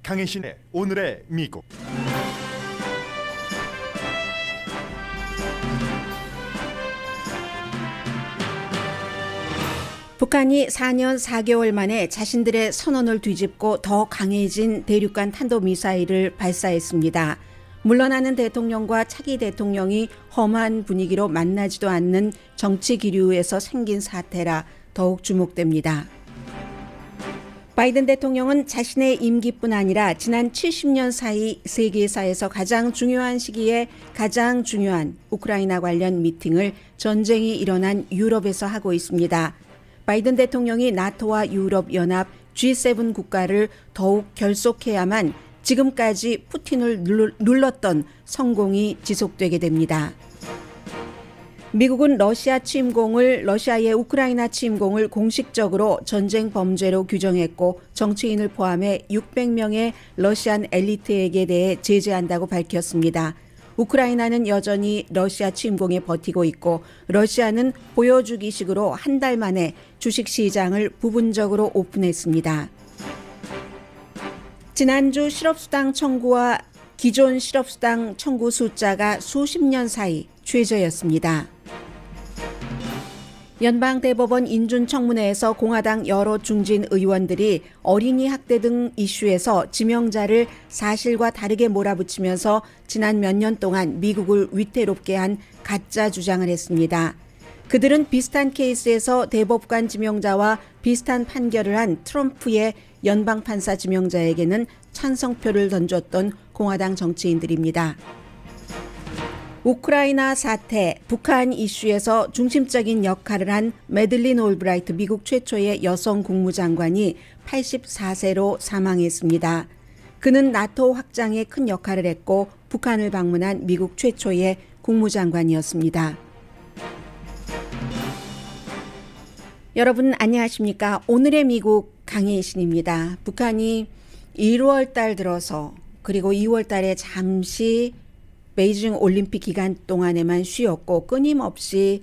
강혜신의 오늘의 미국. 북한이 4년 4개월 만에 자신들의 선언을 뒤집고 더 강해진 대륙간 탄도미사일을 발사했습니다. 물러나는 대통령과 차기 대통령이 험한 분위기로 만나지도 않는 정치 기류에서 생긴 사태라 더욱 주목됩니다. 바이든 대통령은 자신의 임기뿐 아니라 지난 70년 사이 세계사에서 가장 중요한 시기에 가장 중요한 우크라이나 관련 미팅을 전쟁이 일어난 유럽에서 하고 있습니다. 바이든 대통령이 나토와 유럽연합 G7 국가를 더욱 결속해야만 지금까지 푸틴을 눌렀던 성공이 지속되게 됩니다. 미국은 러시아의 우크라이나 침공을 공식적으로 전쟁 범죄로 규정했고 정치인을 포함해 600명의 러시안 엘리트에게 대해 제재한다고 밝혔습니다. 우크라이나는 여전히 러시아 침공에 버티고 있고 러시아는 보여주기식으로 한 달 만에 주식시장을 부분적으로 오픈했습니다. 지난주 실업수당 청구와 기존 실업수당 청구 숫자가 수십 년 사이 최저였습니다. 연방대법원 인준청문회에서 공화당 여러 중진 의원들이 어린이 학대 등 이슈에서 지명자를 사실과 다르게 몰아붙이면서 지난 몇 년 동안 미국을 위태롭게 한 가짜 주장을 했습니다. 그들은 비슷한 케이스에서 대법관 지명자와 비슷한 판결을 한 트럼프의 연방판사 지명자에게는 찬성표를 던졌던 공화당 정치인들입니다. 우크라이나 사태, 북한 이슈에서 중심적인 역할을 한 매들린 올브라이트 미국 최초의 여성 국무장관이 84세로 사망했습니다. 그는 나토 확장에 큰 역할을 했고 북한을 방문한 미국 최초의 국무장관이었습니다. 여러분 안녕하십니까? 오늘의 미국 강혜신입니다. 북한이 1월 달 들어서 그리고 2월 달에 잠시 베이징 올림픽 기간 동안에만 쉬었고 끊임없이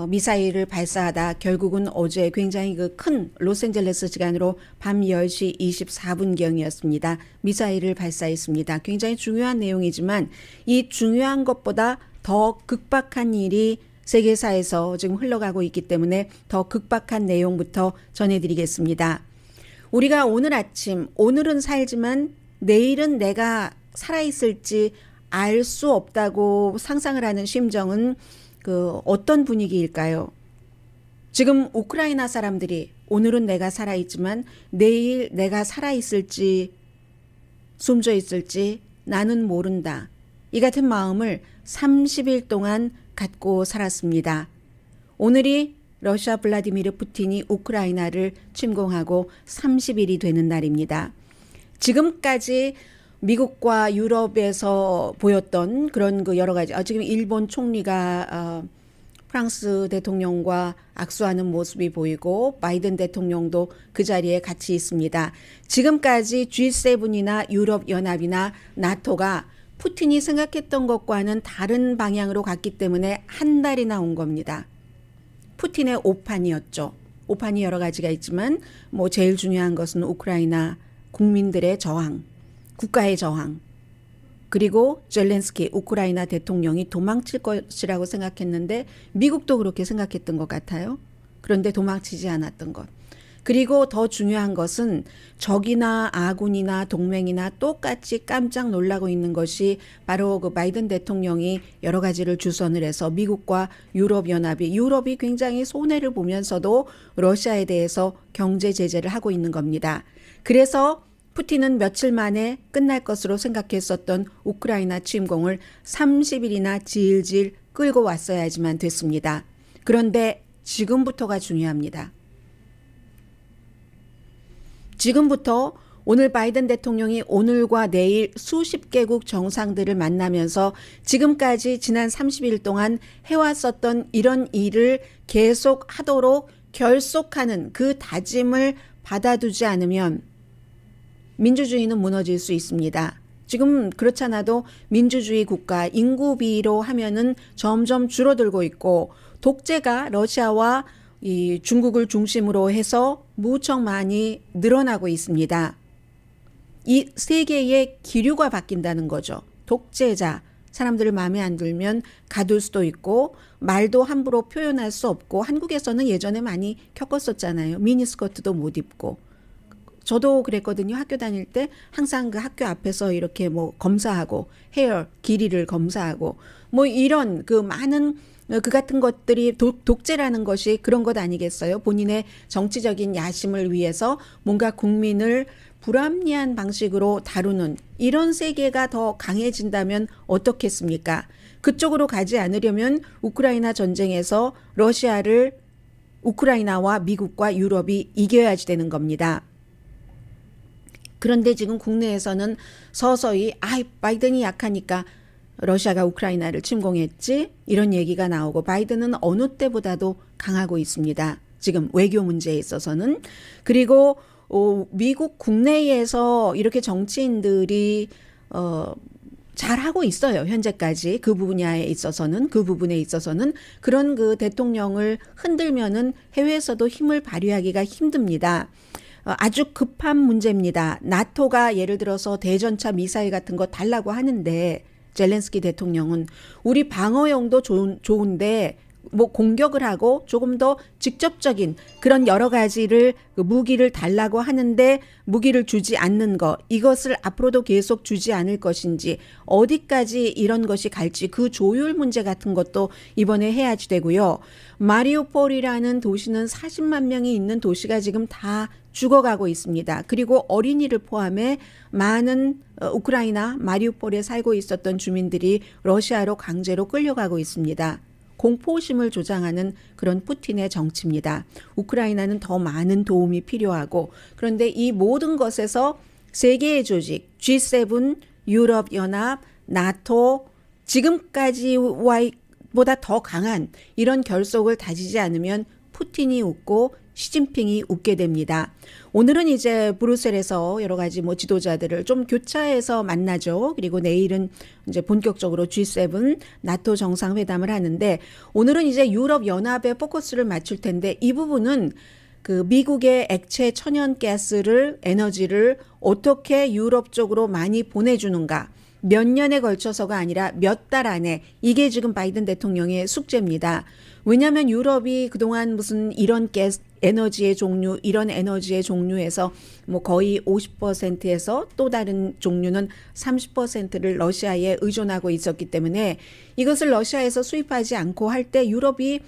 미사일을 발사하다 결국은 어제 굉장히 큰 로스앤젤레스 시간으로 밤 10시 24분경이었습니다. 미사일을 발사했습니다. 굉장히 중요한 내용이지만 이 중요한 것보다 더 극박한 일이 세계사에서 지금 흘러가고 있기 때문에 더 극박한 내용부터 전해드리겠습니다. 우리가 오늘 아침, 오늘은 살지만 내일은 내가 살아있을지 알 수 없다고 상상을 하는 심정은 어떤 분위기일까요? 지금 우크라이나 사람들이 오늘은 내가 살아있지만 내일 내가 살아있을지 숨져 있을지 나는 모른다. 이 같은 마음을 30일 동안 갖고 살았습니다. 오늘이 러시아 블라디미르 푸틴이 우크라이나를 침공하고 30일이 되는 날입니다. 지금까지 미국과 유럽에서 보였던 그런 여러 가지, 지금 일본 총리가 프랑스 대통령과 악수하는 모습이 보이고 바이든 대통령도 그 자리에 같이 있습니다. 지금까지 G7이나 유럽연합이나 나토가 푸틴이 생각했던 것과는 다른 방향으로 갔기 때문에 한 달이나 온 겁니다. 푸틴의 오판이었죠. 오판이 여러 가지가 있지만 제일 중요한 것은 우크라이나 국민들의 저항, 국가의 저항, 그리고 젤렌스키 우크라이나 대통령이 도망칠 것이라고 생각했는데 미국도 그렇게 생각했던 것 같아요. 그런데 도망치지 않았던 것. 그리고 더 중요한 것은 적이나 아군이나 동맹이나 똑같이 깜짝 놀라고 있는 것이 바로 바이든 대통령이 여러 가지를 주선을 해서 미국과 유럽이 굉장히 손해를 보면서도 러시아에 대해서 경제 제재를 하고 있는 겁니다. 그래서 푸틴은 며칠 만에 끝날 것으로 생각했었던 우크라이나 침공을 30일이나 질질 끌고 왔어야지만 됐습니다. 그런데 지금부터가 중요합니다. 지금부터 오늘 바이든 대통령이 오늘과 내일 수십 개국 정상들을 만나면서 지금까지 지난 30일 동안 해왔었던 이런 일을 계속하도록 결속하는 그 다짐을 받아두지 않으면 민주주의는 무너질 수 있습니다. 지금 그렇잖아도 민주주의 국가 인구 비로 하면은 점점 줄어들고 있고 독재가 러시아와 이 중국을 중심으로 해서 무척 많이 늘어나고 있습니다. 이 세계의 기류가 바뀐다는 거죠. 독재자, 사람들을 마음에 안 들면 가둘 수도 있고 말도 함부로 표현할 수 없고 한국에서는 예전에 많이 겪었었잖아요. 미니스커트도 못 입고. 저도 그랬거든요. 학교 다닐 때 항상 그 학교 앞에서 이렇게 뭐 검사하고 헤어 길이를 검사하고 뭐 이런 그 많은 그 같은 것들이 독재라는 것이 그런 것 아니겠어요? 본인의 정치적인 야심을 위해서 뭔가 국민을 불합리한 방식으로 다루는 이런 세계가 더 강해진다면 어떻겠습니까? 그쪽으로 가지 않으려면 우크라이나 전쟁에서 러시아를 우크라이나와 미국과 유럽이 이겨야지 되는 겁니다. 그런데 지금 국내에서는 서서히 바이든이 약하니까 러시아가 우크라이나를 침공했지 이런 얘기가 나오고 바이든은 어느 때보다도 강하고 있습니다. 지금 외교 문제에 있어서는. 그리고 미국 국내에서 이렇게 정치인들이 잘하고 있어요. 현재까지 그 부분에 있어서는 그런 그 대통령을 흔들면은 해외에서도 힘을 발휘하기가 힘듭니다. 아주 급한 문제입니다. 나토가 예를 들어서 대전차 미사일 같은 거 달라고 하는데 젤렌스키 대통령은 우리 방어용도 좋은데 뭐 공격을 하고 조금 더 직접적인 그런 여러 가지를 무기를 달라고 하는데 무기를 주지 않는 거 이것을 앞으로도 계속 주지 않을 것인지 어디까지 이런 것이 갈지 그 조율 문제 같은 것도 이번에 해야지 되고요. 마리우폴이라는 도시는 40만 명이 있는 도시가 지금 다 죽어가고 있습니다. 그리고 어린이를 포함해 많은 우크라이나 마리우폴에 살고 있었던 주민들이 러시아로 강제로 끌려가고 있습니다. 공포심을 조장하는 그런 푸틴의 정치입니다. 우크라이나는 더 많은 도움이 필요하고 그런데 이 모든 것에서 세계의 조직 G7, 유럽연합, 나토 지금까지보다 더 강한 이런 결속을 다지지 않으면 푸틴이 웃고 시진핑이 웃게 됩니다. 오늘은 이제 브뤼셀에서 여러 가지 뭐 지도자들을 좀 교차해서 만나죠. 그리고 내일은 이제 본격적으로 G7 나토 정상회담을 하는데 오늘은 이제 유럽 연합에 포커스를 맞출 텐데 이 부분은 그 미국의 액체 천연가스를 에너지를 어떻게 유럽 쪽으로 많이 보내주는가. 몇 년에 걸쳐서가 아니라 몇 달 안에 이게 지금 바이든 대통령의 숙제입니다. 왜냐하면 유럽이 그동안 무슨 이런 에너지의 종류, 이런 에너지의 종류에서 뭐 거의 50%에서 또 다른 종류는 30%를 러시아에 의존하고 있었기 때문에 이것을 러시아에서 수입하지 않고 할 때 유럽이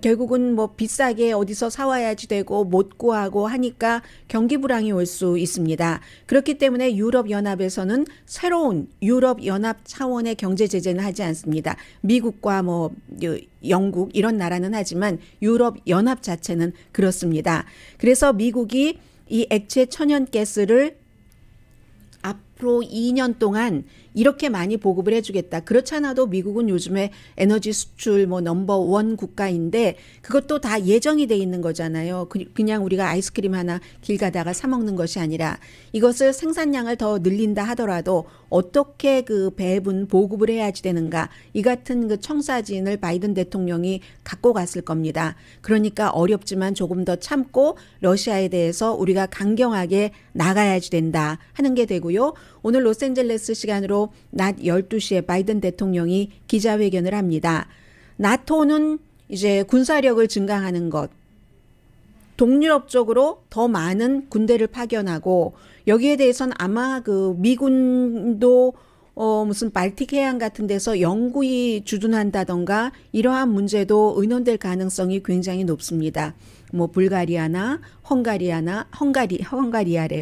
결국은 뭐 비싸게 어디서 사와야지 되고 못 구하고 하니까 경기 불황이 올 수 있습니다. 그렇기 때문에 유럽연합에서는 새로운 유럽연합 차원의 경제 제재는 하지 않습니다. 미국과 뭐 영국 이런 나라는 하지만 유럽연합 자체는 그렇습니다. 그래서 미국이 이 액체 천연가스를 앞으로 2년 동안 이렇게 많이 보급을 해주겠다. 그렇지 않아도 미국은 요즘에 에너지 수출 뭐 넘버1 국가인데 그것도 다 예정이 돼 있는 거잖아요. 그냥 우리가 아이스크림 하나 길 가다가 사 먹는 것이 아니라 이것을 생산량을 더 늘린다 하더라도 어떻게 그 배분 보급을 해야지 되는가 이 같은 그 청사진을 바이든 대통령이 갖고 갔을 겁니다. 그러니까 어렵지만 조금 더 참고 러시아에 대해서 우리가 강경하게 나가야지 된다 하는 게 되고요. 오늘 로스앤젤레스 시간으로 낮 12시에 바이든 대통령이 기자회견을 합니다. 나토는 이제 군사력을 증강하는 것, 동유럽 쪽으로 더 많은 군대를 파견하고 여기에 대해서는 아마 그 미군도 무슨 발틱 해안 같은 데서 영구히 주둔한다던가 이러한 문제도 의논될 가능성이 굉장히 높습니다. 뭐 불가리아나 헝가리아래요.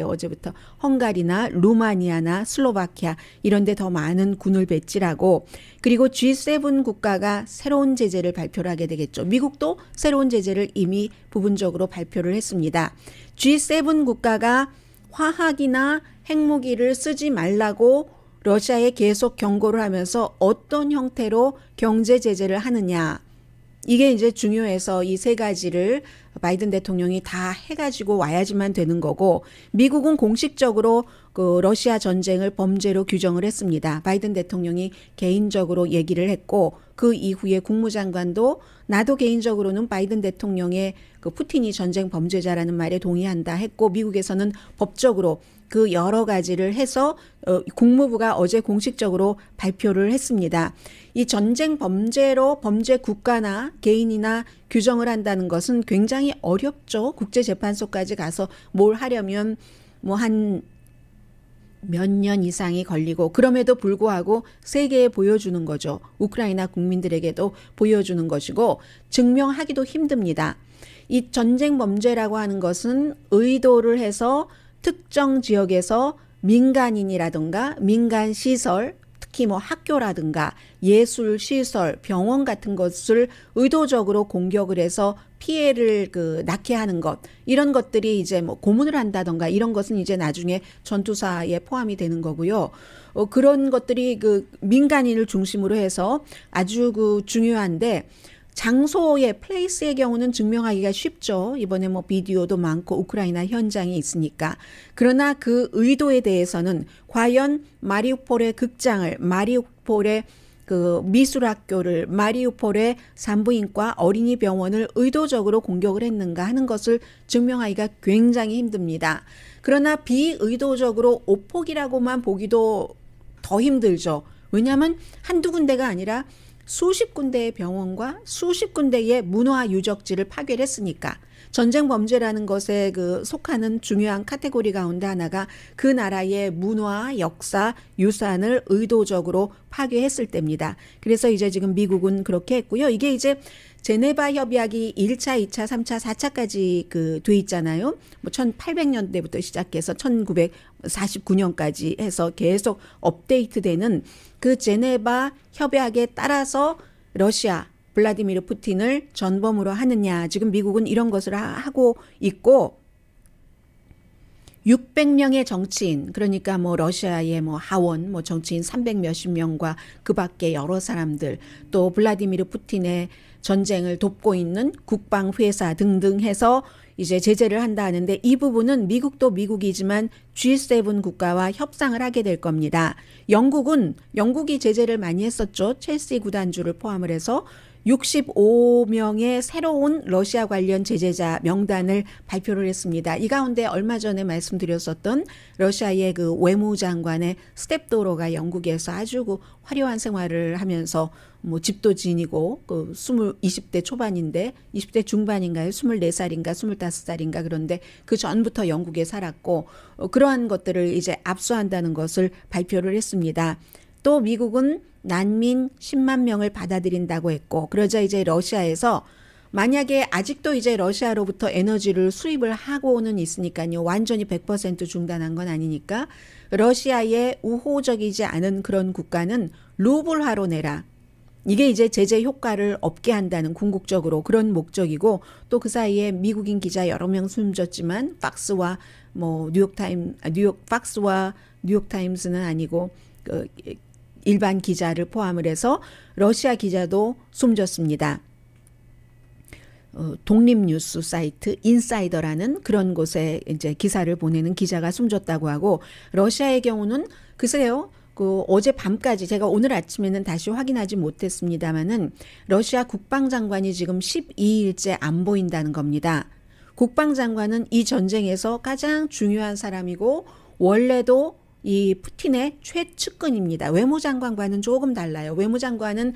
어제부터 헝가리나 루마니아나 슬로바키아 이런 데 더 많은 군을 배치하고 그리고 G7 국가가 새로운 제재를 발표를 하게 되겠죠. 미국도 새로운 제재를 이미 부분적으로 발표를 했습니다. G7 국가가 화학이나 핵무기를 쓰지 말라고 러시아에 계속 경고를 하면서 어떤 형태로 경제 제재를 하느냐. 이게 이제 중요해서 이 세 가지를 바이든 대통령이 다 해가지고 와야지만 되는 거고 미국은 공식적으로 그 러시아 전쟁을 범죄로 규정을 했습니다. 바이든 대통령이 개인적으로 얘기를 했고 그 이후에 국무장관도 나도 개인적으로는 바이든 대통령의 그 푸틴이 전쟁 범죄자라는 말에 동의한다 했고 미국에서는 법적으로 그 여러 가지를 해서 국무부가 어제 공식적으로 발표를 했습니다. 이 전쟁 범죄로 범죄 국가나 개인이나 규정을 한다는 것은 굉장히 어렵죠. 국제재판소까지 가서 뭘 하려면 뭐 한 몇 년 이상이 걸리고, 그럼에도 불구하고 세계에 보여주는 거죠. 우크라이나 국민들에게도 보여주는 것이고 증명하기도 힘듭니다. 이 전쟁 범죄라고 하는 것은 의도를 해서 특정 지역에서 민간인이라든가 민간 시설, 특히 뭐 학교라든가 예술 시설, 병원 같은 것을 의도적으로 공격을 해서 피해를 낳게 하는 것, 이런 것들이 이제 뭐 고문을 한다던가 이런 것은 이제 나중에 전투사에 포함이 되는 거고요. 그런 것들이 민간인을 중심으로 해서 아주 중요한데, 장소의 플레이스의 경우는 증명하기가 쉽죠. 이번에 뭐 비디오도 많고 우크라이나 현장이 있으니까. 그러나 그 의도에 대해서는 과연 마리우폴의 극장을, 마리우폴의 미술학교를, 마리우폴의 산부인과 어린이 병원을 의도적으로 공격을 했는가 하는 것을 증명하기가 굉장히 힘듭니다. 그러나 비의도적으로 오폭이라고만 보기도 더 힘들죠. 왜냐하면 한두 군데가 아니라 수십 군데의 병원과 수십 군데의 문화 유적지를 파괴를 했으니까. 전쟁 범죄라는 것에 속하는 중요한 카테고리 가운데 하나가 그 나라의 문화, 역사, 유산을 의도적으로 파괴했을 때입니다. 그래서 이제 지금 미국은 그렇게 했고요. 이게 이제 제네바 협약이 1차, 2차, 3차, 4차까지 돼 있잖아요. 뭐 1800년대부터 시작해서 1949년까지 해서 계속 업데이트되는 그 제네바 협약에 따라서 러시아 블라디미르 푸틴을 전범으로 하느냐. 지금 미국은 이런 것을 하고 있고, 600명의 정치인, 그러니까 뭐 러시아의 뭐 하원, 뭐 정치인 300 몇십 명과 그 밖에 여러 사람들, 또 블라디미르 푸틴의 전쟁을 돕고 있는 국방회사 등등 해서 이제 제재를 한다 하는데, 이 부분은 미국도 미국이지만 G7 국가와 협상을 하게 될 겁니다. 영국이 제재를 많이 했었죠. 첼시 구단주를 포함을 해서 65명의 새로운 러시아 관련 제재자 명단을 발표를 했습니다. 이 가운데 얼마 전에 말씀드렸었던 러시아의 외무장관의 스텝도로가 영국에서 아주 화려한 생활을 하면서 뭐 집도 지니고 20대 초반인데 20대 중반인가요? 24살인가 25살인가 그런데 그 전부터 영국에 살았고 그러한 것들을 이제 압수한다는 것을 발표를 했습니다. 또 미국은 난민 10만 명을 받아들인다고 했고, 그러자 이제 러시아에서 만약에 아직도 이제 러시아로부터 에너지를 수입을 하고는 있으니까요. 완전히 100% 중단한 건 아니니까 러시아에 우호적이지 않은 그런 국가는 루블화로 내라. 이게 이제 제재 효과를 없게 한다는 궁극적으로 그런 목적이고, 또 그 사이에 미국인 기자 여러 명 숨졌지만 팍스와 뭐 팍스와 뉴욕타임스는 아니고 일반 기자를 포함을 해서 러시아 기자도 숨졌습니다. 독립뉴스 사이트 인사이더라는 그런 곳에 이제 기사를 보내는 기자가 숨졌다고 하고, 러시아의 경우는 글쎄요. 어제 밤까지 제가 오늘 아침에는 다시 확인하지 못했습니다만은 러시아 국방장관이 지금 12일째 안 보인다는 겁니다. 국방장관은 이 전쟁에서 가장 중요한 사람이고 원래도 이 푸틴의 최측근입니다. 외무장관과는 조금 달라요. 외무장관은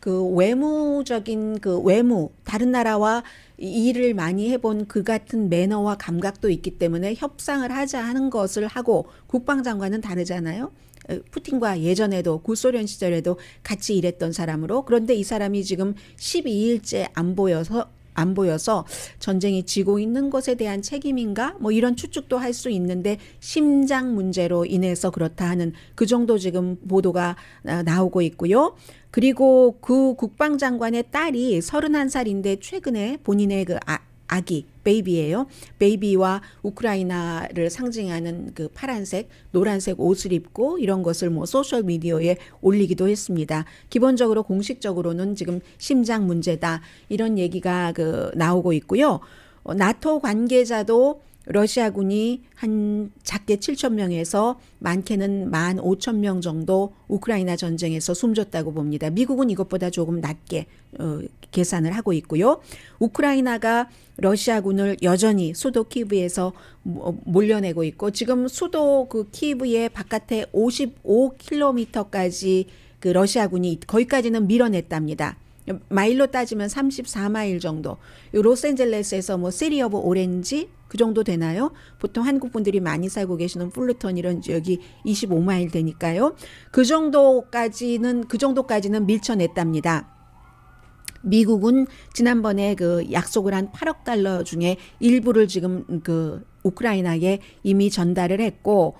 외무적인 외무, 다른 나라와 일을 많이 해본 그 같은 매너와 감각도 있기 때문에 협상을 하자 하는 것을 하고, 국방장관은 다르잖아요. 푸틴과 예전에도 구소련 시절에도 같이 일했던 사람으로. 그런데 이 사람이 지금 12일째 안 보여서 전쟁이 지고 있는 것에 대한 책임인가? 뭐 이런 추측도 할 수 있는데, 심장 문제로 인해서 그렇다 하는 그 정도 지금 보도가 나오고 있고요. 그리고 그 국방장관의 딸이 31살인데 최근에 본인의 아기, 베이비예요. 베이비와 우크라이나를 상징하는 파란색, 노란색 옷을 입고 이런 것을 뭐 소셜 미디어에 올리기도 했습니다. 기본적으로 공식적으로는 지금 심장 문제다 이런 얘기가 나오고 있고요. 나토 관계자도 러시아군이 한 작게 7,000명에서 많게는 15,000명 정도 우크라이나 전쟁에서 숨졌다고 봅니다. 미국은 이것보다 조금 낮게 계산을 하고 있고요. 우크라이나가 러시아군을 여전히 수도 키브에서 몰려내고 있고 지금 수도 그 키브의 바깥에 55km까지 그 러시아군이 거기까지는 밀어냈답니다. 마일로 따지면 34마일 정도. 로스앤젤레스에서 뭐 시티 오브 오렌지 그 정도 되나요? 보통 한국 분들이 많이 살고 계시는 풀루턴 이런 지역이 25마일 되니까요. 그 정도까지는 밀쳐냈답니다. 미국은 지난번에 그 약속을 한 8억 달러 중에 일부를 지금 그 우크라이나에 이미 전달을 했고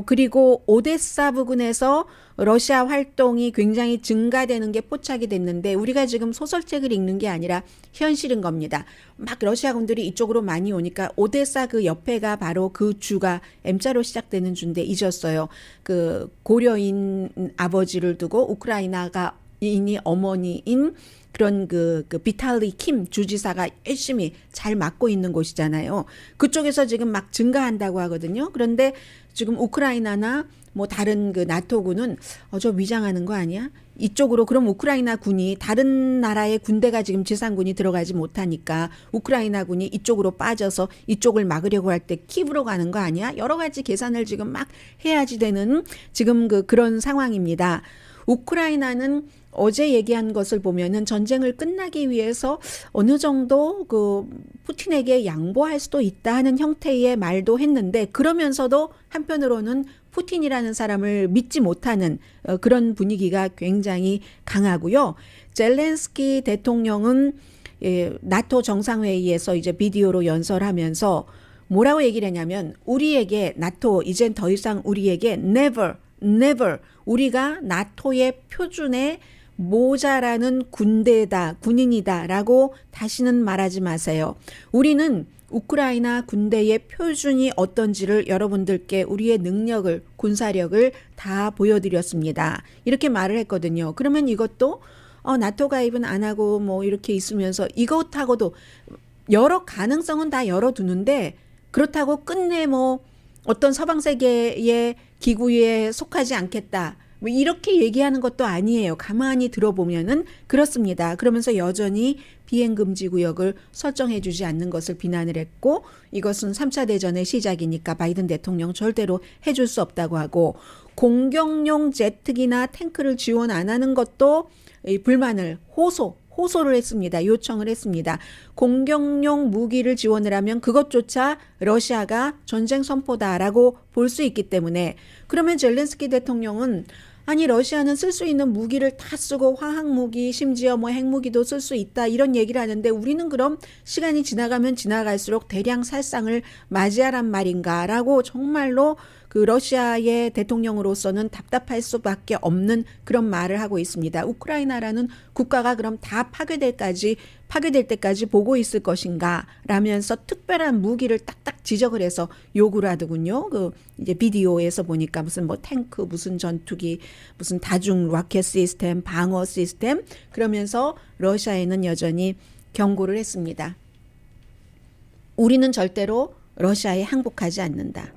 그리고 오데사 부근에서 러시아 활동이 굉장히 증가되는 게 포착이 됐는데 우리가 지금 소설책을 읽는 게 아니라 현실인 겁니다. 막 러시아군들이 이쪽으로 많이 오니까 오데사 그 옆에가 바로 그 주가 M자로 시작되는 주인데 잊었어요. 그 고려인 아버지를 두고 우크라이나가 인이 어머니인 그런 그 비탈리 킴 주지사가 열심히 잘 맡고 있는 곳이잖아요. 그쪽에서 지금 막 증가한다고 하거든요. 그런데 지금 우크라이나나 뭐 다른 그 나토군은 저 위장하는 거 아니야? 이쪽으로 그럼 우크라이나 군이 다른 나라의 군대가 지금 지상군이 들어가지 못하니까 우크라이나 군이 이쪽으로 빠져서 이쪽을 막으려고 할 때 키브로 가는 거 아니야? 여러 가지 계산을 지금 막 해야지 되는 지금 그런 상황입니다. 우크라이나는 어제 얘기한 것을 보면은 전쟁을 끝나기 위해서 어느 정도 그 푸틴에게 양보할 수도 있다 하는 형태의 말도 했는데 그러면서도 한편으로는 푸틴이라는 사람을 믿지 못하는 그런 분위기가 굉장히 강하고요. 젤렌스키 대통령은 나토 정상회의에서 이제 비디오로 연설하면서 뭐라고 얘기를 했냐면 우리에게 나토 이젠 더 이상 우리에게 never 우리가 나토의 표준에 모자라는 군인이다 라고 다시는 말하지 마세요. 우리는 우크라이나 군대의 표준이 어떤지를 여러분들께 우리의 능력을 군사력을 다 보여드렸습니다. 이렇게 말을 했거든요. 그러면 이것도 나토 가입은 안 하고 뭐 이렇게 있으면서 이것하고도 여러 가능성은 다 열어두는데 그렇다고 끝내 뭐 어떤 서방 세계의 기구에 속하지 않겠다. 뭐 이렇게 얘기하는 것도 아니에요. 가만히 들어보면은 그렇습니다. 그러면서 여전히 비행금지 구역을 설정해 주지 않는 것을 비난을 했고 이것은 3차 대전의 시작이니까 바이든 대통령 절대로 해줄 수 없다고 하고 공격용 제트기나 탱크를 지원 안 하는 것도 불만을 호소를 했습니다. 요청을 했습니다. 공격용 무기를 지원을 하면 그것조차 러시아가 전쟁 선포다라고 볼 수 있기 때문에 그러면 젤렌스키 대통령은 아니 러시아는 쓸 수 있는 무기를 다 쓰고 화학무기 심지어 뭐 핵무기도 쓸 수 있다 이런 얘기를 하는데 우리는 그럼 시간이 지나가면 지나갈수록 대량 살상을 맞이하란 말인가라고 정말로 그 러시아의 대통령으로서는 답답할 수밖에 없는 그런 말을 하고 있습니다. 우크라이나라는 국가가 그럼 다 파괴될 때까지 보고 있을 것인가 라면서 특별한 무기를 딱딱 지적을 해서 요구를 하더군요. 그 이제 비디오에서 보니까 무슨 뭐 탱크, 무슨 전투기, 무슨 다중 로켓 시스템, 방어 시스템 그러면서 러시아에는 여전히 경고를 했습니다. 우리는 절대로 러시아에 항복하지 않는다.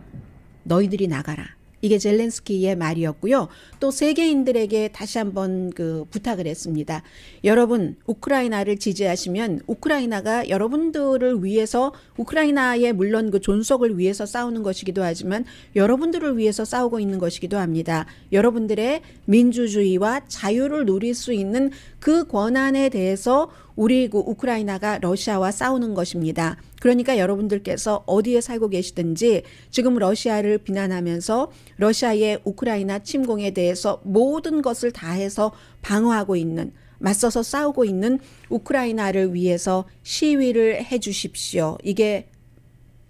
너희들이 나가라. 이게 젤렌스키의 말이었고요. 또 세계인들에게 다시 한번 그 부탁을 했습니다. 여러분 우크라이나를 지지하시면 우크라이나가 여러분들을 위해서 우크라이나의 물론 그 존속을 위해서 싸우는 것이기도 하지만 여러분들을 위해서 싸우고 있는 것이기도 합니다. 여러분들의 민주주의와 자유를 누릴 수 있는 그 권한에 대해서 우리 그 우크라이나가 러시아와 싸우는 것입니다. 그러니까 여러분들께서 어디에 살고 계시든지 지금 러시아를 비난하면서 러시아의 우크라이나 침공에 대해서 모든 것을 다해서 방어하고 있는 맞서서 싸우고 있는 우크라이나를 위해서 시위를 해 주십시오. 이게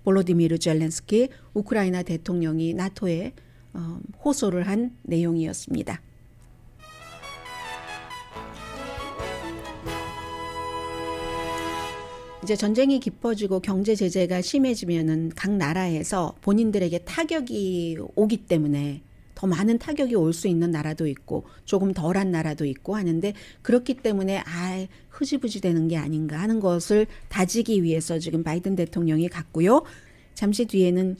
볼로디미르 젤렌스키 우크라이나 대통령이 나토에 호소를 한 내용이었습니다. 이제 전쟁이 깊어지고 경제 제재가 심해지면은 각 나라에서 본인들에게 타격이 오기 때문에 더 많은 타격이 올 수 있는 나라도 있고 조금 덜한 나라도 있고 하는데 그렇기 때문에 흐지부지 되는 게 아닌가 하는 것을 다지기 위해서 지금 바이든 대통령이 갔고요. 잠시 뒤에는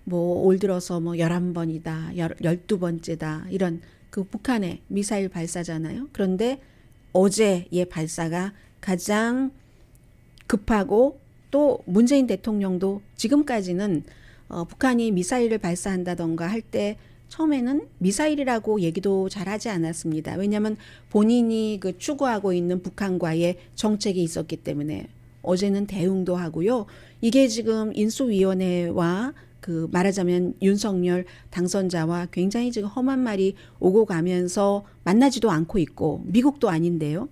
뭐 올 들어서 뭐 11번이다, 12번째다 이런 그 북한의 미사일 발사잖아요. 그런데 어제의 발사가 가장 급하고 또 문재인 대통령도 지금까지는 북한이 미사일을 발사한다던가 할 때 처음에는 미사일이라고 얘기도 잘 하지 않았습니다. 왜냐하면 본인이 그 추구하고 있는 북한과의 정책이 있었기 때문에 어제는 대응도 하고요. 이게 지금 인수위원회와 그 말하자면 윤석열 당선자와 굉장히 지금 험한 말이 오고 가면서 만나지도 않고 있고 미국도 아닌데요.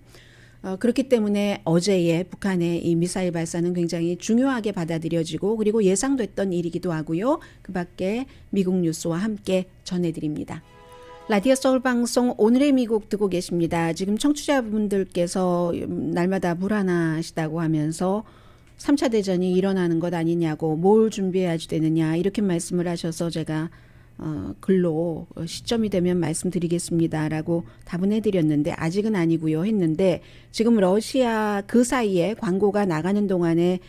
그렇기 때문에 어제의 북한의 이 미사일 발사는 굉장히 중요하게 받아들여지고 그리고 예상됐던 일이기도 하고요. 그 밖에 미국 뉴스와 함께 전해드립니다. 라디오 서울 방송 오늘의 미국 듣고 계십니다. 지금 청취자분들께서 날마다 불안하시다고 하면서 3차 대전이 일어나는 것 아니냐고 뭘 준비해야지 되느냐 이렇게 말씀을 하셔서 제가 글로 시점이 되면 말씀드리겠습니다라고 답은 해드렸는데 아직은 아니고요 했는데 지금 러시아 그 사이에 광고가 나가는 동안에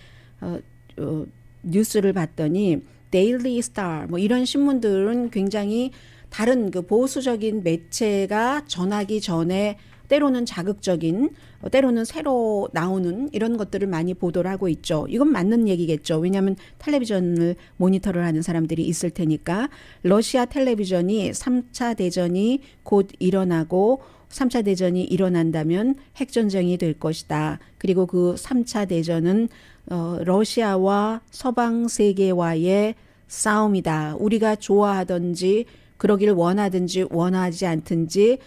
뉴스를 봤더니 데일리 스타 뭐 이런 신문들은 굉장히 다른 그 보수적인 매체가 전하기 전에 때로는 자극적인 때로는 새로 나오는 이런 것들을 많이 보도를 하고 있죠. 이건 맞는 얘기겠죠. 왜냐하면 텔레비전을 모니터를 하는 사람들이 있을 테니까. 러시아 텔레비전이 3차 대전이 곧 일어나고 3차 대전이 일어난다면 핵전쟁이 될 것이다. 그리고 그 3차 대전은 러시아와 서방 세계와의 싸움이다. 우리가 좋아하든지 그러길 원하든지 원하지 않든지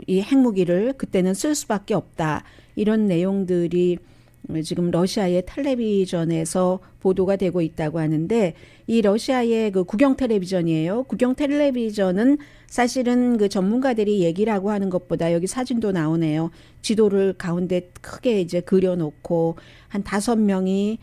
이 핵무기를 그때는 쓸 수밖에 없다. 이런 내용들이 지금 러시아의 텔레비전에서 보도가 되고 있다고 하는데 이 러시아의 그 국영 텔레비전이에요. 국영 텔레비전은 사실은 그 전문가들이 얘기라고 하는 것보다 여기 사진도 나오네요. 지도를 가운데 크게 이제 그려놓고 한 5명이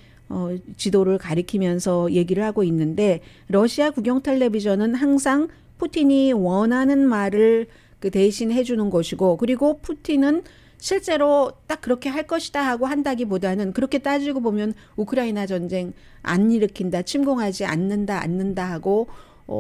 지도를 가리키면서 얘기를 하고 있는데 러시아 국영 텔레비전은 항상 푸틴이 원하는 말을 그 대신 해주는 것이고 그리고 푸틴은 실제로 딱 그렇게 할 것이다 하고 한다기보다는 그렇게 따지고 보면 우크라이나 전쟁 안 일으킨다, 침공하지 않는다 하고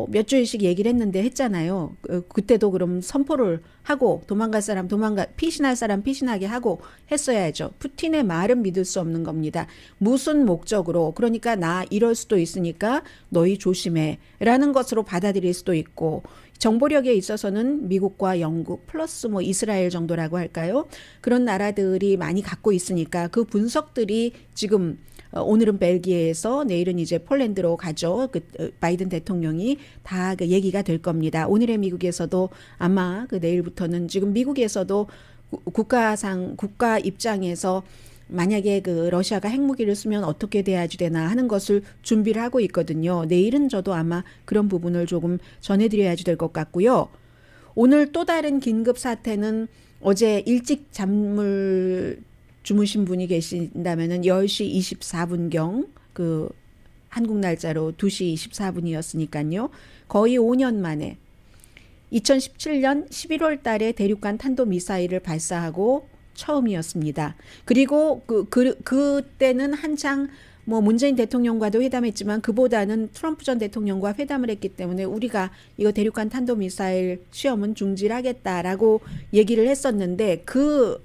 몇 주일씩 얘기를 했잖아요. 그때도 그럼 선포를 하고 도망갈 사람 피신할 사람 피신하게 하고 했어야죠. 푸틴의 말은 믿을 수 없는 겁니다. 무슨 목적으로 그러니까 나 이럴 수도 있으니까 너희 조심해 라는 것으로 받아들일 수도 있고 정보력에 있어서는 미국과 영국 플러스 뭐 이스라엘 정도라고 할까요? 그런 나라들이 많이 갖고 있으니까 그 분석들이 지금 오늘은 벨기에에서 내일은 이제 폴란드로 가죠. 그 바이든 대통령이 다 그 얘기가 될 겁니다. 오늘의 미국에서도 아마 그 내일부터는 지금 미국에서도 국가 입장에서 만약에 그 러시아가 핵무기를 쓰면 어떻게 돼야지 되나 하는 것을 준비를 하고 있거든요. 내일은 저도 아마 그런 부분을 조금 전해드려야지 될 것 같고요. 오늘 또 다른 긴급 사태는 어제 일찍 잠을 주무신 분이 계신다면은 10시 24분경 그 한국 날짜로 2시 24분이었으니까요. 거의 5년 만에 2017년 11월 달에 대륙간 탄도미사일을 발사하고 처음이었습니다. 그리고 그때는 한창 뭐 문재인 대통령과도 회담했지만 그보다는 트럼프 전 대통령과 회담을 했기 때문에 우리가 이거 대륙간 탄도미사일 시험은 중지하겠다라고 얘기를 했었는데 그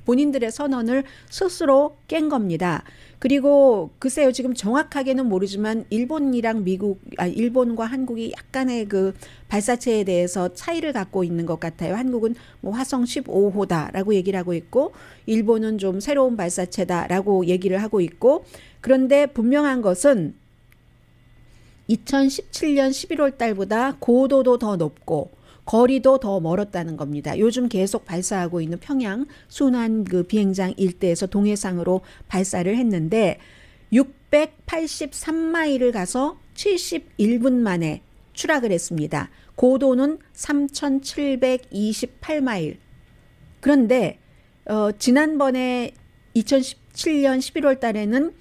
본인들의 선언을 스스로 깬 겁니다. 그리고 글쎄요, 지금 정확하게는 모르지만 일본과 한국이 약간의 그 발사체에 대해서 차이를 갖고 있는 것 같아요. 한국은 뭐 화성 15호다라고 얘기를 하고 있고 일본은 좀 새로운 발사체다라고 얘기를 하고 있고 그런데 분명한 것은 2017년 11월 달보다 고도도 더 높고 거리도 더 멀었다는 겁니다. 요즘 계속 발사하고 있는 평양 순안 그 비행장 일대에서 동해상으로 발사를 했는데 683마일을 가서 71분 만에 추락을 했습니다. 고도는 3,728마일. 그런데 지난번에 2017년 11월 달에는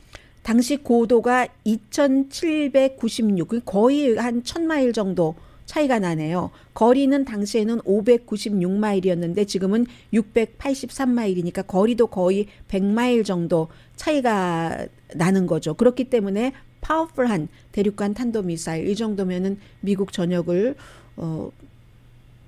당시 고도가 2,796, 거의 한 1,000마일 정도 차이가 나네요. 거리는 당시에는 596마일이었는데 지금은 683마일이니까 거리도 거의 100마일 정도 차이가 나는 거죠. 그렇기 때문에 파워풀한 대륙간 탄도미사일 이 정도면은 미국 전역을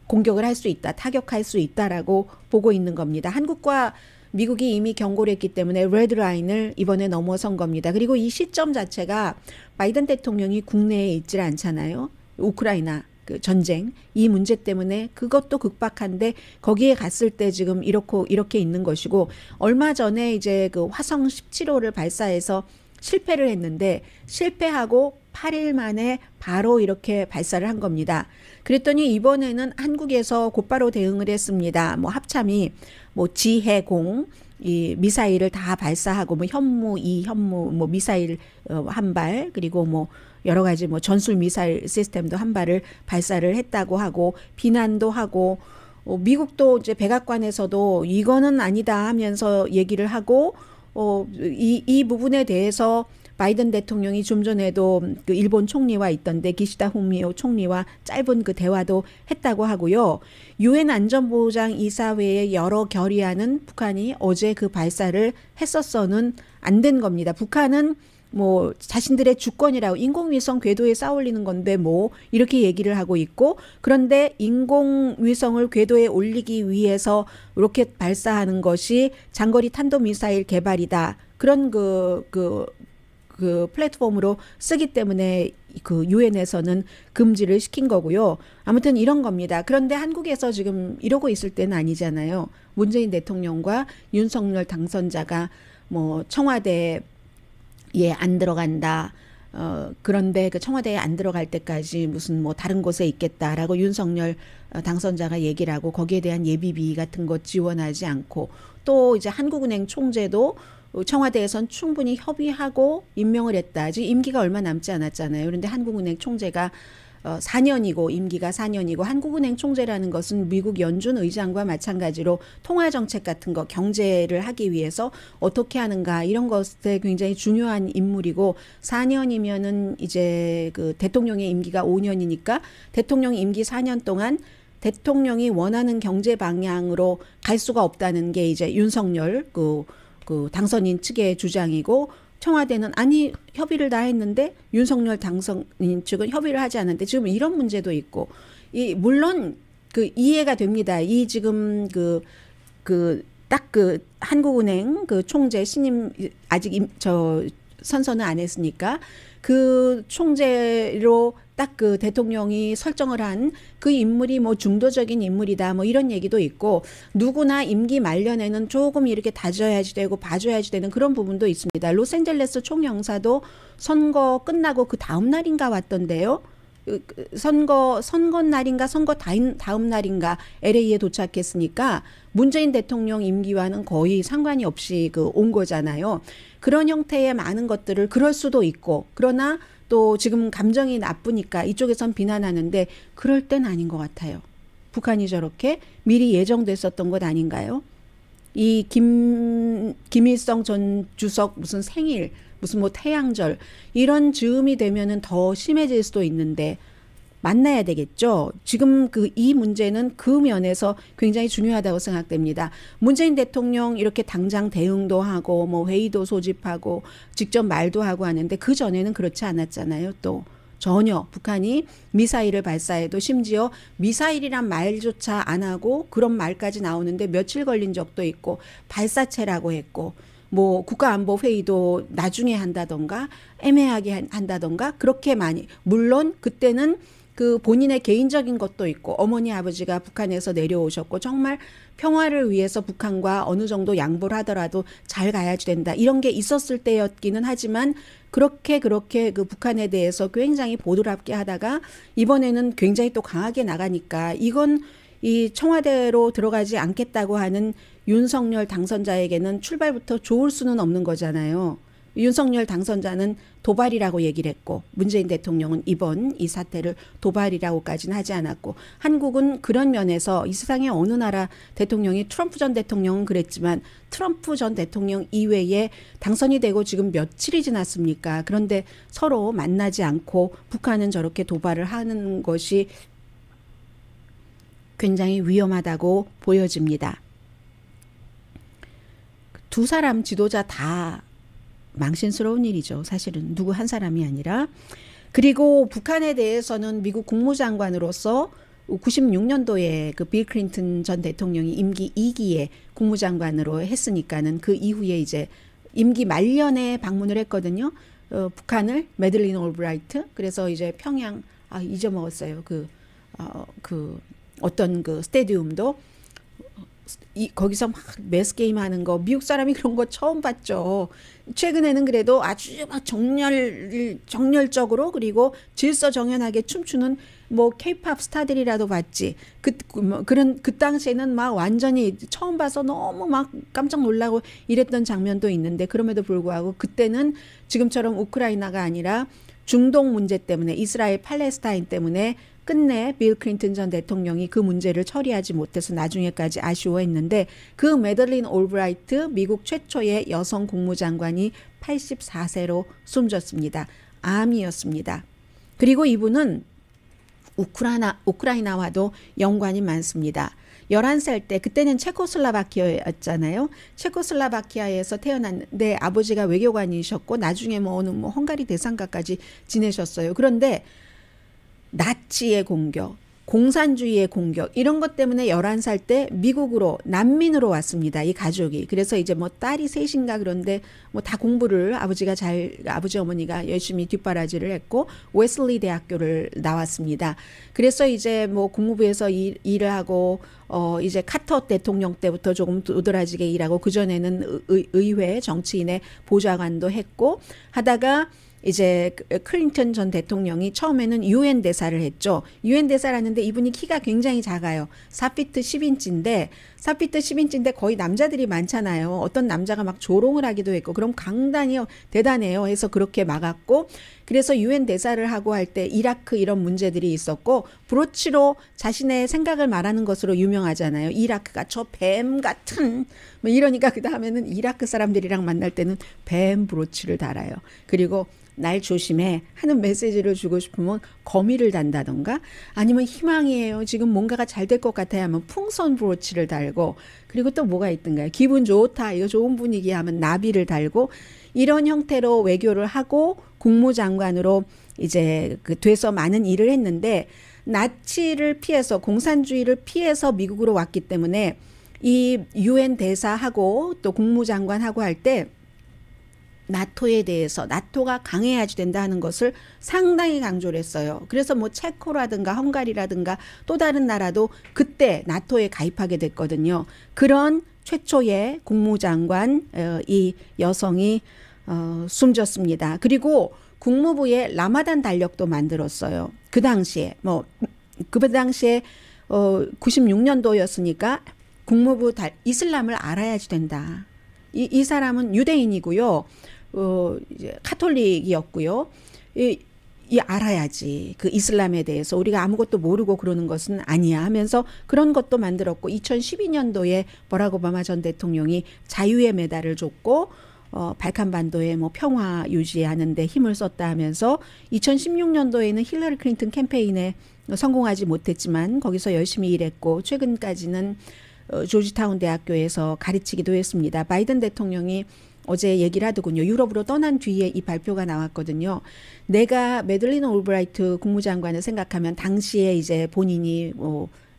공격을 할 수 있다, 타격할 수 있다라고 보고 있는 겁니다. 한국과 미국이 이미 경고를 했기 때문에 레드라인을 이번에 넘어선 겁니다. 그리고 이 시점 자체가 바이든 대통령이 국내에 있질 않잖아요. 우크라이나 그 전쟁 이 문제 때문에 그것도 극박한데 거기에 갔을 때 지금 이렇게 있는 것이고, 얼마 전에 이제 그 화성 17호를 발사해서 실패를 했는데 실패하고 8일 만에 바로 이렇게 발사를 한 겁니다. 그랬더니 이번에는 한국에서 곧바로 대응을 했습니다. 뭐 합참이 뭐 지해공 이 미사일을 다 발사하고 뭐 현무 2 현무 뭐 미사일 한 발, 그리고 뭐 여러 가지 뭐 전술 미사일 시스템도 한 발을 발사를 했다고 하고 비난도 하고, 미국도 이제 백악관에서도 이거는 아니다 하면서 얘기를 하고, 이 부분에 대해서 바이든 대통령이 좀 전에도 그 일본 총리와 있던데 기시다 후미오 총리와 짧은 그 대화도 했다고 하고요. 유엔 안전보장 이사회의 여러 결의안은 북한이 어제 그 발사를 했었어는 안 된 겁니다. 북한은 뭐 자신들의 주권이라고 인공위성 궤도에 쌓아올리는 건데 뭐 이렇게 얘기를 하고 있고, 그런데 인공위성을 궤도에 올리기 위해서 로켓 발사하는 것이 장거리 탄도미사일 개발이다. 그런 그 플랫폼으로 쓰기 때문에 그 유엔에서는 금지를 시킨 거고요. 아무튼 이런 겁니다. 그런데 한국에서 지금 이러고 있을 때는 아니잖아요. 문재인 대통령과 윤석열 당선자가 뭐 청와대에 안 들어간다. 그런데 그 청와대에 안 들어갈 때까지 무슨 뭐 다른 곳에 있겠다라고 윤석열 당선자가 얘기를 하고, 거기에 대한 예비비 같은 것 지원하지 않고, 또 이제 한국은행 총재도 청와대에선 충분히 협의하고 임명을 했다. 지금 임기가 얼마 남지 않았잖아요. 그런데 한국은행 총재가 4년이고 임기가 4년이고, 한국은행 총재라는 것은 미국 연준 의장과 마찬가지로 통화정책 같은 거 경제를 하기 위해서 어떻게 하는가 이런 것에 굉장히 중요한 인물이고, 4년이면은 이제 그 대통령의 임기가 5년이니까 대통령 임기 4년 동안 대통령이 원하는 경제 방향으로 갈 수가 없다는 게 이제 윤석열 그 당선인 측의 주장이고, 청와대는 아니 협의를 다 했는데 윤석열 당선인 측은 협의를 하지 않았는데 지금 이런 문제도 있고, 물론 그 이해가 됩니다. 이 지금 딱 한국은행 그 총재 신임 아직 선서는 안 했으니까 그 총재로 딱 그 대통령이 설정을 한 그 인물이 뭐 중도적인 인물이다 뭐 이런 얘기도 있고, 누구나 임기 말년에는 조금 이렇게 다져야지 되고 봐줘야지 되는 그런 부분도 있습니다. 로스앤젤레스 총영사도 선거 끝나고 그 다음 날인가 왔던데요. 선거 날인가 선거 다음 날인가 LA에 도착했으니까 문재인 대통령 임기와는 거의 상관이 없이 온 거잖아요. 그런 형태의 많은 것들을 그럴 수도 있고, 그러나 또 지금 감정이 나쁘니까 이쪽에선 비난하는데 그럴 땐 아닌 것 같아요. 북한이 저렇게 미리 예정됐었던 것 아닌가요? 이 김일성 전 주석 무슨 생일, 무슨 뭐 태양절 이런 즈음이 되면은 더 심해질 수도 있는데 만나야 되겠죠. 지금 이 문제는 그 면에서 굉장히 중요하다고 생각됩니다. 문재인 대통령 이렇게 당장 대응도 하고 뭐 회의도 소집하고 직접 말도 하고 하는데 그 전에는 그렇지 않았잖아요. 또 전혀 북한이 미사일을 발사해도 심지어 미사일이란 말조차 안 하고 그런 말까지 나오는데 며칠 걸린 적도 있고, 발사체라고 했고, 뭐 국가안보회의도 나중에 한다던가 애매하게 한다던가 그렇게 많이, 물론 그때는 그 본인의 개인적인 것도 있고, 어머니 아버지가 북한에서 내려오셨고 정말 평화를 위해서 북한과 어느 정도 양보를 하더라도 잘 가야지 된다 이런 게 있었을 때였기는 하지만, 그렇게 그 북한에 대해서 굉장히 보드랍게 하다가 이번에는 굉장히 또 강하게 나가니까 이건 이 청와대로 들어가지 않겠다고 하는 윤석열 당선자에게는 출발부터 좋을 수는 없는 거잖아요. 윤석열 당선자는 도발이라고 얘기를 했고, 문재인 대통령은 이번 이 사태를 도발이라고까지는 하지 않았고, 한국은 그런 면에서 이 세상의 어느 나라 대통령이, 트럼프 전 대통령은 그랬지만 트럼프 전 대통령 이외에 당선이 되고 지금 며칠이 지났습니까? 그런데 서로 만나지 않고 북한은 저렇게 도발을 하는 것이 굉장히 위험하다고 보여집니다. 두 사람 지도자 다 망신스러운 일이죠. 사실은 누구 한 사람이 아니라. 그리고 북한에 대해서는 미국 국무장관으로서 96년도에 그 빌 클린턴 전 대통령이 임기 2기에 국무장관으로 했으니까는 그 이후에 이제 임기 말년에 방문을 했거든요. 북한을 매들린 올브라이트. 그래서 이제 평양 잊어먹었어요. 그 어떤 그 스테디움도 거기서 막 매스 게임 하는 거 미국 사람이 그런 거 처음 봤죠. 최근에는 그래도 아주 막 정열적으로 그리고 질서정연하게 춤추는 뭐 케이팝 스타들이라도 봤지. 그 당시에는 막 완전히 처음 봐서 너무 막 깜짝 놀라고 이랬던 장면도 있는데 그럼에도 불구하고 그때는 지금처럼 우크라이나가 아니라 중동 문제 때문에 이스라엘 팔레스타인 때문에 끝내 빌 클린턴 전 대통령이 그 문제를 처리하지 못해서 나중에까지 아쉬워했는데 그 매들린 올브라이트 미국 최초의 여성 국무장관이 84세로 숨졌습니다. 암이었습니다. 그리고 이분은 우크라이나와도 연관이 많습니다. 11살 때 그때는 체코슬라바키아였잖아요. 체코슬라바키아에서 태어났는데 아버지가 외교관이셨고 나중에 뭐 어느 헝가리 대상가까지 지내셨어요. 그런데 나치의 공격, 공산주의의 공격 이런 것 때문에 11살 때 미국으로 난민으로 왔습니다. 이 가족이. 그래서 이제 뭐 딸이 셋인가 그런데 뭐 다 공부를 아버지 어머니가 열심히 뒷바라지를 했고 웨슬리 대학교를 나왔습니다. 그래서 이제 뭐 국무부에서 일을 하고 이제 카터 대통령 때부터 조금 도드라지게 일하고 그전에는 의회 정치인의 보좌관도 했고 하다가 이제 클린턴 전 대통령이 처음에는 유엔 대사를 했죠. 유엔 대사를 하는데 이분이 키가 굉장히 작아요. 4피트 10인치인데 4피트 10인치인데 거의 남자들이 많잖아요. 어떤 남자가 막 조롱을 하기도 했고 그럼 강단이 대단해요. 해서 그렇게 막았고 그래서 유엔 대사를 하고 할 때 이라크 이런 문제들이 있었고 브로치로 자신의 생각을 말하는 것으로 유명하잖아요. 이라크가 저 뱀 같은 뭐 이러니까 그 다음에는 이라크 사람들이랑 만날 때는 뱀 브로치를 달아요. 그리고 날 조심해 하는 메시지를 주고 싶으면 거미를 단다던가 아니면 희망이에요. 지금 뭔가가 잘 될 것 같아야 하면 풍선 브로치를 달고 그리고 또 뭐가 있던가요? 기분 좋다. 이거 좋은 분위기 하면 나비를 달고 이런 형태로 외교를 하고 국무장관으로 이제 돼서 많은 일을 했는데 나치를 피해서 공산주의를 피해서 미국으로 왔기 때문에 이 유엔 대사하고 또 국무장관하고 할 때 나토에 대해서 나토가 강해야지 된다는 것을 상당히 강조를 했어요. 그래서 뭐 체코라든가 헝가리라든가 또 다른 나라도 그때 나토에 가입하게 됐거든요. 그런 최초의 국무장관 이 여성이 숨졌습니다. 그리고 국무부에 라마단 달력도 만들었어요. 그 당시에 96년도였으니까 국무부 이슬람을 알아야지 된다. 이 사람은 유대인이고요. 이제 카톨릭이었고요. 이 알아야지. 그 이슬람에 대해서 우리가 아무것도 모르고 그러는 것은 아니야 하면서 그런 것도 만들었고 2012년도에 버락 오바마 전 대통령이 자유의 메달을 줬고 발칸반도의 뭐 평화 유지하는 데 힘을 썼다 하면서 2016년도에는 힐러리 클린턴 캠페인에 성공하지 못했지만 거기서 열심히 일했고 최근까지는 조지타운 대학교에서 가르치기도 했습니다. 바이든 대통령이 어제 얘기를 하더군요. 유럽으로 떠난 뒤에 이 발표가 나왔거든요. 내가 매들린 올브라이트 국무장관을 생각하면 당시에 이제 본인이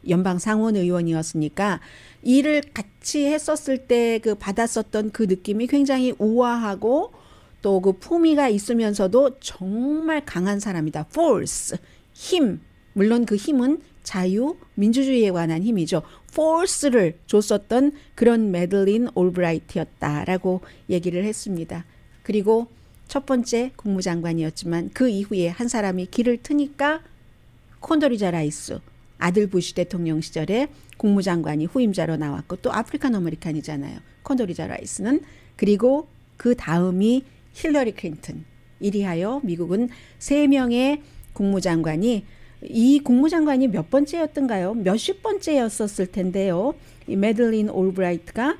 연방 상원 의원이었으니까 일을 같이 했었을 때 그 받았었던 그 느낌이 굉장히 우아하고 또 그 품위가 있으면서도 정말 강한 사람이다. force, 힘. 물론 그 힘은 자유, 민주주의에 관한 힘이죠. force를 줬었던 그런 매들린 올브라이트였다라고 얘기를 했습니다. 그리고 첫 번째 국무장관이었지만 그 이후에 한 사람이 길을 트니까 콘돌리자 라이스, 아들 부시 대통령 시절에 국무장관이 후임자로 나왔고 또 아프리칸 아메리칸이잖아요. 콘돌리자 라이스는. 그리고 그 다음이 힐러리 클린턴. 이리하여 미국은 3명의 국무장관이 이 국무장관이 몇 번째였던가요? 몇십 번째였었을 텐데요. 이 매들린 올브라이트가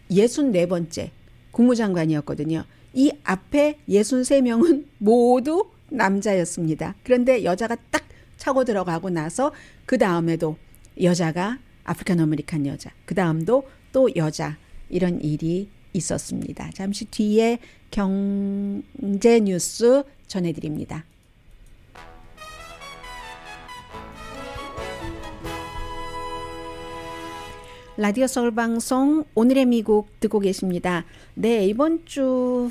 64번째 국무장관이었거든요. 이 앞에 63명은 모두 남자였습니다. 그런데 여자가 딱 차고 들어가고 나서 그 다음에도 여자가 아프리칸 아메리칸 여자, 그 다음도 또 여자 이런 일이 있었습니다. 잠시 뒤에 경제 뉴스 전해드립니다. 라디오 서울 방송 오늘의 미국 듣고 계십니다. 네, 이번 주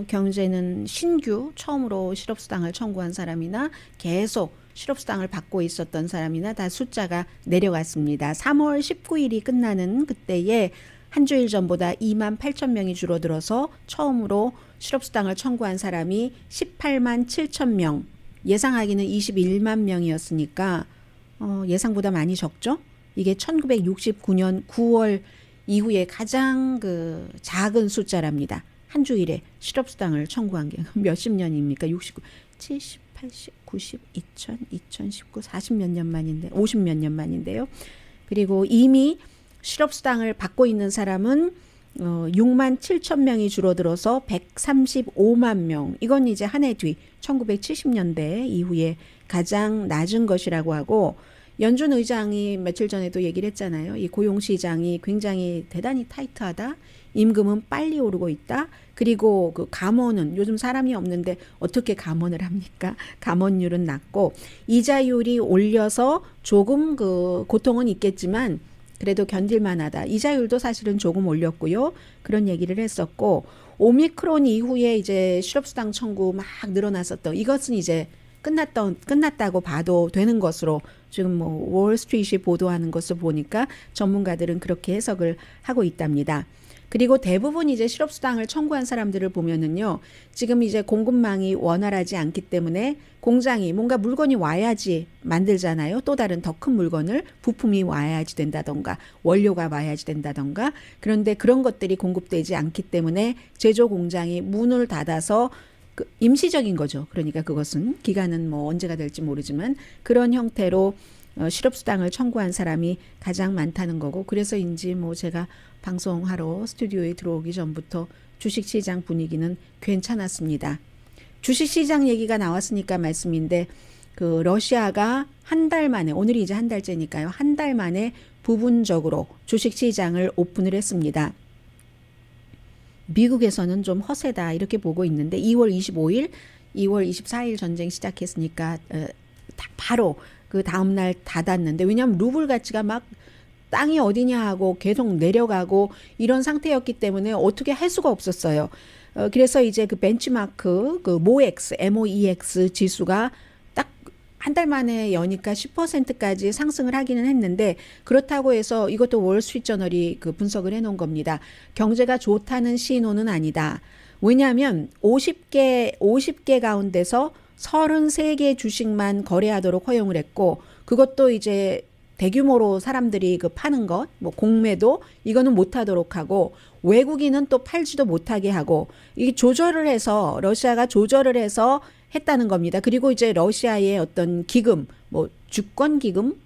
경제는 신규 처음으로 실업수당을 청구한 사람이나 계속 실업수당을 받고 있었던 사람이나 다 숫자가 내려갔습니다. 3월 19일이 끝나는 그때에 한 주일 전보다 2만 8천 명이 줄어들어서 처음으로 실업수당을 청구한 사람이 18만 7천 명, 예상하기는 21만 명이었으니까 예상보다 많이 적죠? 이게 1969년 9월 이후에 가장 그 작은 숫자랍니다. 한 주일에 실업수당을 청구한 게 몇십 년입니까? 69, 70, 80, 90, 2000, 2019, 40 몇 년 만인데 50 몇 년 만인데요. 그리고 이미 실업수당을 받고 있는 사람은 6만 7천 명이 줄어들어서 135만 명. 이건 이제 한 해 뒤 1970년대 이후에 가장 낮은 것이라고 하고, 연준 의장이 며칠 전에도 얘기를 했잖아요. 이 고용시장이 굉장히 대단히 타이트하다. 임금은 빨리 오르고 있다. 그리고 그 감원은 요즘 사람이 없는데 어떻게 감원을 합니까? 감원율은 낮고 이자율이 올려서 조금 그 고통은 있겠지만 그래도 견딜만하다. 이자율도 사실은 조금 올렸고요. 그런 얘기를 했었고, 오미크론 이후에 이제 실업수당 청구 막 늘어났었던 이것은 이제 끝났다고 봐도 되는 것으로 지금 뭐 월스트리트이 보도하는 것을 보니까 전문가들은 그렇게 해석을 하고 있답니다. 그리고 대부분 이제 실업수당을 청구한 사람들을 보면은요, 지금 이제 공급망이 원활하지 않기 때문에 공장이 뭔가 물건이 와야지 만들잖아요. 또 다른 더 큰 물건을, 부품이 와야지 된다던가 원료가 와야지 된다던가. 그런데 그런 것들이 공급되지 않기 때문에 제조 공장이 문을 닫아서 임시적인 거죠. 그러니까 그것은 기간은 뭐 언제가 될지 모르지만 그런 형태로 실업수당을 청구한 사람이 가장 많다는 거고, 그래서인지 뭐 제가 방송하러 스튜디오에 들어오기 전부터 주식시장 분위기는 괜찮았습니다. 주식시장 얘기가 나왔으니까 말씀인데, 그 러시아가 한 달 만에, 오늘이 이제 한 달째니까요. 한 달 만에 부분적으로 주식시장을 오픈을 했습니다. 미국에서는 좀 허세다 이렇게 보고 있는데 2월 25일, 2월 24일 전쟁 시작했으니까 바로 그 다음날 닫았는데, 왜냐하면 루블 가치가 막 땅이 어디냐 하고 계속 내려가고 이런 상태였기 때문에 어떻게 할 수가 없었어요. 그래서 이제 그 벤치마크, 그 모엑스, MOEX 지수가 딱 한 달 만에 여니까 10%까지 상승을 하기는 했는데, 그렇다고 해서 이것도 월스트리트저널이 그 분석을 해놓은 겁니다. 경제가 좋다는 신호는 아니다. 왜냐하면 50개 가운데서 33개 주식만 거래하도록 허용을 했고, 그것도 이제 대규모로 사람들이 그 파는 것, 뭐 공매도 이거는 못하도록 하고, 외국인은 또 팔지도 못하게 하고, 이게 조절을 해서, 러시아가 조절을 해서 했다는 겁니다. 그리고 이제 러시아의 어떤 기금, 뭐 주권 기금,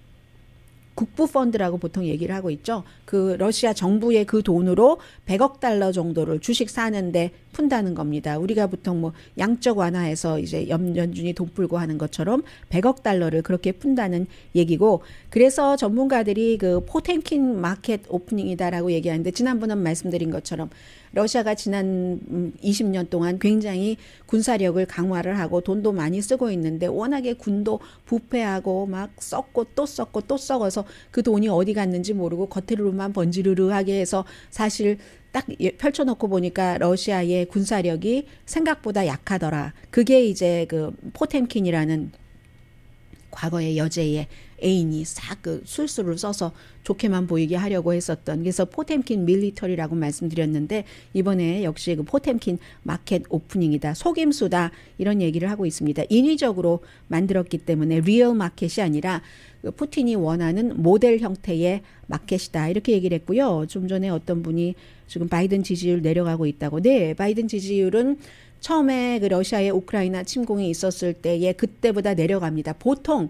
국부 펀드라고 보통 얘기를 하고 있죠. 그 러시아 정부의 그 돈으로 100억 달러 정도를 주식 사는데 푼다는 겁니다. 우리가 보통 뭐 양적 완화해서 이제 연준이 돈 풀고 하는 것처럼 100억 달러를 그렇게 푼다는 얘기고, 그래서 전문가들이 그 포템킨 마켓 오프닝이다라고 얘기하는데, 지난번에 말씀드린 것처럼 러시아가 지난 20년 동안 굉장히 군사력을 강화를 하고 돈도 많이 쓰고 있는데, 워낙에 군도 부패하고 막 썩고 또 썩고 또 썩어서 그 돈이 어디 갔는지 모르고 겉으로만 번지르르하게 해서, 사실 딱 펼쳐놓고 보니까 러시아의 군사력이 생각보다 약하더라. 그게 이제 그 포템킨이라는 과거의 여제의 애인이 싹 그 술수를 써서 좋게만 보이게 하려고 했었던, 그래서 포템킨 밀리터리라고 말씀드렸는데, 이번에 역시 그 포템킨 마켓 오프닝이다, 속임수다, 이런 얘기를 하고 있습니다. 인위적으로 만들었기 때문에 리얼 마켓이 아니라 그 푸틴이 원하는 모델 형태의 마켓이다, 이렇게 얘기를 했고요. 좀 전에 어떤 분이 지금 바이든 지지율 내려가고 있다고. 네, 바이든 지지율은 처음에 그 러시아의 우크라이나 침공이 있었을 때에 그때보다 내려갑니다. 보통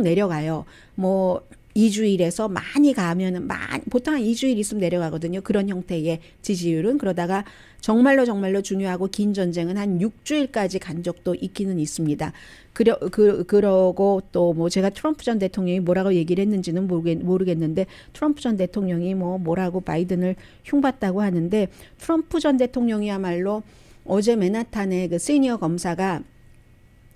내려가요. 뭐 2주일에서 많이 가면은 보통 한 2주일 있으면 내려가거든요. 그런 형태의 지지율은. 그러다가 정말로 중요하고 긴 전쟁은 한 6주일까지 간 적도 있기는 있습니다. 그러고 또 뭐 제가 트럼프 전 대통령이 뭐라고 얘기를 했는지는 모르겠는데 트럼프 전 대통령이 뭐라고 바이든을 흉봤다고 하는데 트럼프 전 대통령이야말로 어제 맨하탄의 그 시니어 검사가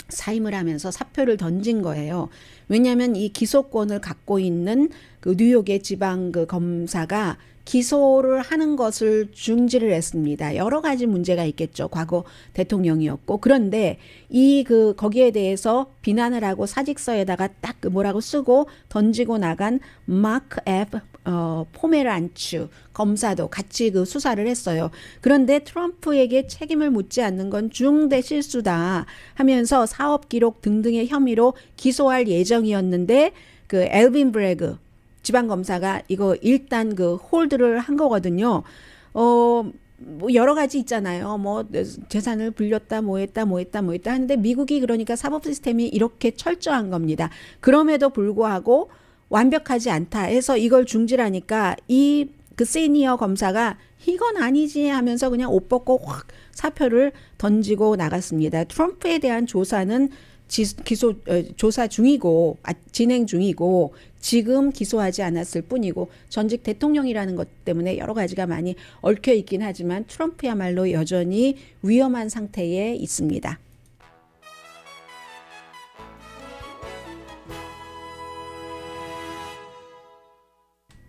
사임을 하면서 사표를 던진 거예요. 왜냐하면 이 기소권을 갖고 있는 그 뉴욕의 지방 그 검사가 기소를 하는 것을 중지를 했습니다. 여러 가지 문제가 있겠죠. 과거 대통령이었고. 그런데 거기에 대해서 비난을 하고 사직서에다가 딱 뭐라고 쓰고 던지고 나간 마크 F 포메란츠 검사도 같이 그 수사를 했어요. 그런데 트럼프에게 책임을 묻지 않는 건 중대 실수다 하면서 사업 기록 등등의 혐의로 기소할 예정이었는데 그 엘빈 브래그 지방검사가 이거 일단 그 홀드를 한 거거든요. 뭐 여러 가지 있잖아요. 뭐 재산을 불렸다, 뭐 했다 하는데 미국이 그러니까 사법 시스템이 이렇게 철저한 겁니다. 그럼에도 불구하고 완벽하지 않다 해서 이걸 중지하니까 그 시니어 검사가 이건 아니지 하면서 그냥 옷 벗고 확 사표를 던지고 나갔습니다. 트럼프에 대한 조사는 조사 중이고 진행 중이고 지금 기소하지 않았을 뿐이고 전직 대통령이라는 것 때문에 여러 가지가 많이 얽혀 있긴 하지만 트럼프야말로 여전히 위험한 상태에 있습니다.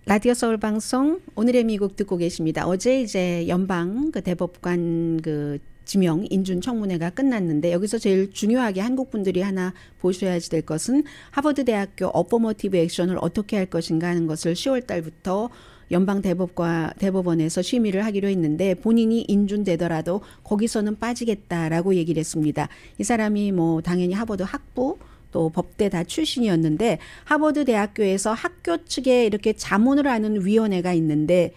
라디오 서울 방송 오늘의 미국 듣고 계십니다. 어제 이제 연방 그 대법관 그 지명 인준 청문회가 끝났는데 여기서 제일 중요하게 한국 분들이 하나 보셔야지 될 것은 하버드 대학교 어퍼머티브 액션을 어떻게 할 것인가 하는 것을 10월 달부터 연방 대법원에서 심의를 하기로 했는데 본인이 인준되더라도 거기서는 빠지겠다라고 얘기를 했습니다. 이 사람이 뭐 당연히 하버드 학부 또 법대 다 출신이었는데 하버드 대학교에서 학교 측에 이렇게 자문을 하는 위원회가 있는데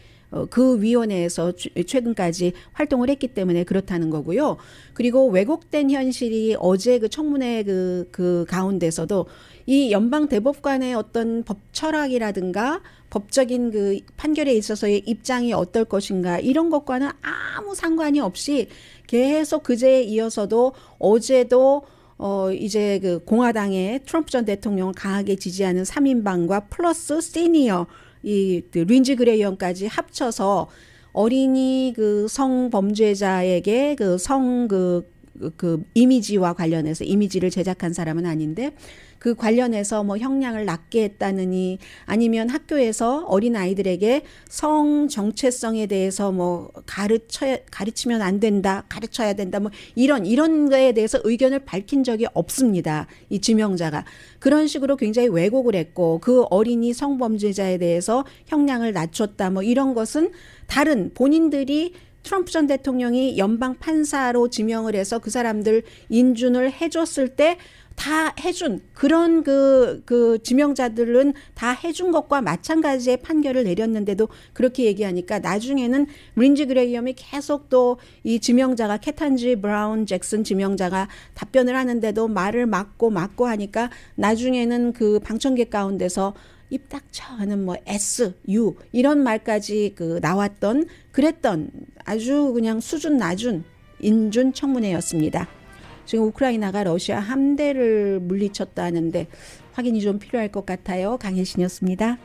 그 위원회에서 최근까지 활동을 했기 때문에 그렇다는 거고요. 그리고 왜곡된 현실이 어제 그 청문회 그 가운데서도 이 연방 대법관의 어떤 법 철학이라든가 법적인 그 판결에 있어서의 입장이 어떨 것인가 이런 것과는 아무 상관이 없이 계속 그제에 이어서도 어제도 이제 그 공화당의 트럼프 전 대통령을 강하게 지지하는 3인방과 플러스 시니어 린지 그레이엄까지 합쳐서 어린이 그 성범죄자에게 그 이미지와 관련해서 이미지를 제작한 사람은 아닌데 그 관련해서 뭐 형량을 낮게 했다느니 아니면 학교에서 어린 아이들에게 성 정체성에 대해서 뭐 가르치면 안 된다, 가르쳐야 된다, 뭐 이런 거에 대해서 의견을 밝힌 적이 없습니다. 이 지명자가 그런 식으로 굉장히 왜곡을 했고 그 어린이 성범죄자에 대해서 형량을 낮췄다, 뭐 이런 것은 다른 본인들이 트럼프 전 대통령이 연방 판사로 지명을 해서 그 사람들 인준을 해줬을 때 다 해준 그런 그 지명자들은 다 해준 것과 마찬가지의 판결을 내렸는데도 그렇게 얘기하니까 나중에는 린지 그레이엄이 계속 또 이 지명자가 케탄지 브라운 잭슨 지명자가 답변을 하는데도 말을 막고 하니까 나중에는 그 방청객 가운데서 입 닥쳐 하는 뭐 S, U 이런 말까지 그랬던 아주 그냥 수준 낮은 인준 청문회였습니다. 지금 우크라이나가 러시아 함대를 물리쳤다는데 확인이 좀 필요할 것 같아요. 강혜신이었습니다.